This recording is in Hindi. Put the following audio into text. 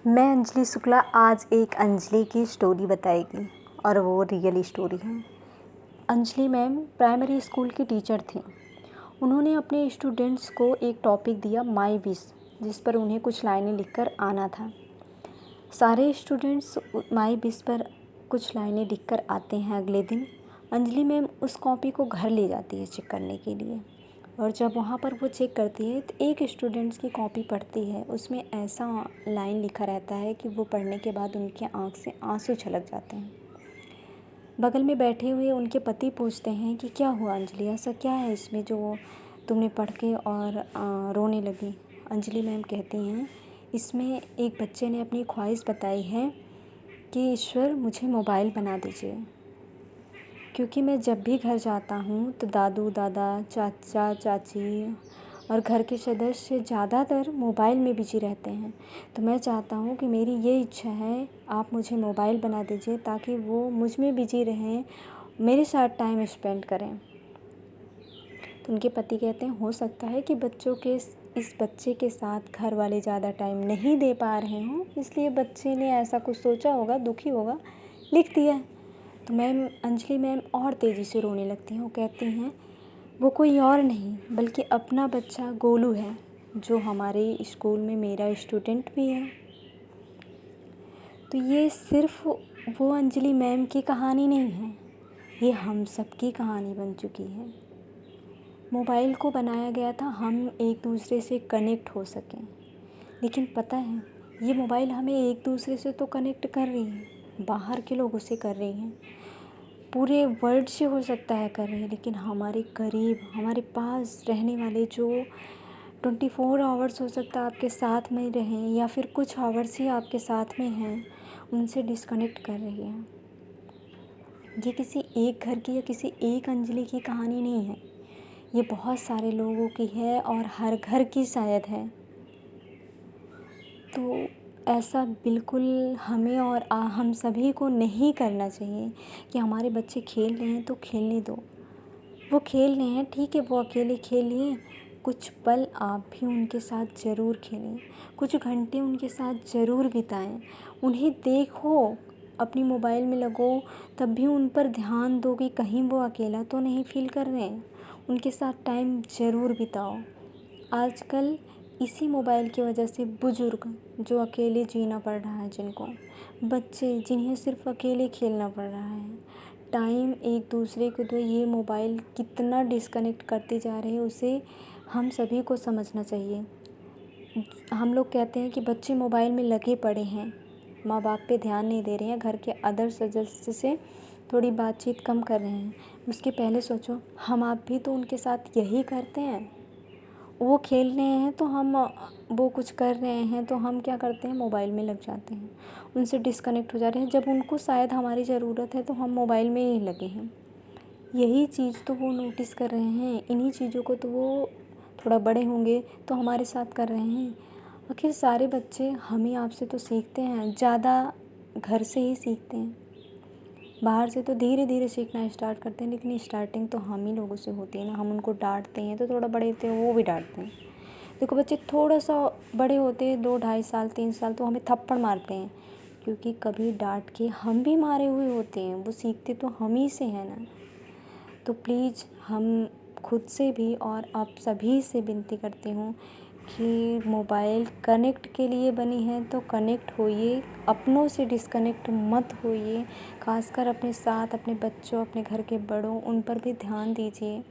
मैं अंजलि शुक्ला आज एक अंजलि की स्टोरी बताएगी और वो रियल स्टोरी है। अंजलि मैम प्राइमरी स्कूल की टीचर थी। उन्होंने अपने स्टूडेंट्स को एक टॉपिक दिया माई विश, जिस पर उन्हें कुछ लाइनें लिखकर आना था। सारे स्टूडेंट्स माई विश पर कुछ लाइनें लिखकर आते हैं। अगले दिन अंजलि मैम उस कॉपी को घर ले जाती है चेक करने के लिए, और जब वहाँ पर वो चेक करती है तो एक स्टूडेंट्स की कॉपी पढ़ती है। उसमें ऐसा लाइन लिखा रहता है कि वो पढ़ने के बाद उनकी आँख से आंसू छलक जाते हैं। बगल में बैठे हुए उनके पति पूछते हैं कि क्या हुआ अंजलि, ऐसा क्या है इसमें जो तुमने पढ़ के और रोने लगी। अंजलि मैम कहती हैं, इसमें एक बच्चे ने अपनी ख्वाहिश बताई है कि ईश्वर मुझे मोबाइल बना दीजिए, क्योंकि मैं जब भी घर जाता हूँ तो दादू दादा चाचा चाची और घर के सदस्य ज़्यादातर मोबाइल में बिजी रहते हैं। तो मैं चाहता हूँ कि मेरी ये इच्छा है, आप मुझे मोबाइल बना दीजिए ताकि वो मुझ में बिजी रहें, मेरे साथ टाइम स्पेंड करें। तो उनके पति कहते हैं, हो सकता है कि इस बच्चे के साथ घर वाले ज़्यादा टाइम नहीं दे पा रहे हों, इसलिए बच्चे ने ऐसा कुछ सोचा होगा, दुखी होगा, लिख दिया। तो अंजलि मैम और तेज़ी से रोने लगती हैं। वो कहती हैं, वो कोई और नहीं बल्कि अपना बच्चा गोलू है, जो हमारे स्कूल में मेरा स्टूडेंट भी है। तो ये सिर्फ वो अंजलि मैम की कहानी नहीं है, ये हम सब की कहानी बन चुकी है। मोबाइल को बनाया गया था हम एक दूसरे से कनेक्ट हो सकें, लेकिन पता है ये मोबाइल हमें एक दूसरे से तो कनेक्ट कर रही है, बाहर के लोगों से कर रही हैं, पूरे वर्ल्ड से हो सकता है कर रहे हैं, लेकिन हमारे करीब हमारे पास रहने वाले जो 24 आवर्स हो सकता है आपके साथ में रहें या फिर कुछ आवर्स ही आपके साथ में हैं, उनसे डिस्कनेक्ट कर रही है। ये किसी एक घर की या किसी एक अंजलि की कहानी नहीं है, ये बहुत सारे लोगों की है और हर घर की शायद है। तो ऐसा बिल्कुल हमें और हम सभी को नहीं करना चाहिए कि हमारे बच्चे खेल रहे हैं तो खेलने दो। वो खेल रहे हैं, ठीक है, वो अकेले खेलिए, कुछ पल आप भी उनके साथ ज़रूर खेलें, कुछ घंटे उनके साथ ज़रूर बिताएं। उन्हें देखो, अपनी मोबाइल में लगो, तब भी उन पर ध्यान दो कि कहीं वो अकेला तो नहीं फील कर रहे हैं। उनके साथ टाइम ज़रूर बिताओ। आजकल इसी मोबाइल की वजह से बुज़ुर्ग जो अकेले जीना पड़ रहा है, जिनको बच्चे जिन्हें सिर्फ अकेले खेलना पड़ रहा है, टाइम एक दूसरे को दो, ये मोबाइल कितना डिस्कनेक्ट करते जा रहे हैं उसे हम सभी को समझना चाहिए। हम लोग कहते हैं कि बच्चे मोबाइल में लगे पड़े हैं, माँ बाप पे ध्यान नहीं दे रहे हैं, घर के अदर सदस्य से थोड़ी बातचीत कम कर रहे हैं। उसके पहले सोचो, हम आप भी तो उनके साथ यही करते हैं। वो खेल रहे हैं तो वो कुछ कर रहे हैं तो हम क्या करते हैं, मोबाइल में लग जाते हैं, उनसे डिस्कनेक्ट हो जा रहे हैं। जब उनको शायद हमारी ज़रूरत है तो हम मोबाइल में ही लगे हैं। यही चीज़ तो वो नोटिस कर रहे हैं, इन्हीं चीज़ों को तो वो थोड़ा बड़े होंगे तो हमारे साथ कर रहे हैं। आखिर सारे बच्चे हम ही आपसे तो सीखते हैं, ज़्यादा घर से ही सीखते हैं, बाहर से तो धीरे धीरे सीखना स्टार्ट करते हैं, लेकिन स्टार्टिंग तो हम ही लोगों से होती है ना। हम उनको डांटते हैं तो थोड़ा बड़े होते हैं वो भी डांटते हैं। देखो, बच्चे थोड़ा सा बड़े होते हैं, 2 ढाई साल 3 साल, तो हमें थप्पड़ मारते हैं, क्योंकि कभी डांट के हम भी मारे हुए होते हैं। वो सीखते तो हम ही से हैं ना। तो प्लीज़ हम खुद से भी और आप सभी से विनती करती हूँ कि मोबाइल कनेक्ट के लिए बनी है तो कनेक्ट होइए, अपनों से डिस्कनेक्ट मत होइए। खासकर अपने साथ अपने बच्चों, अपने घर के बड़ों, उन पर भी ध्यान दीजिए।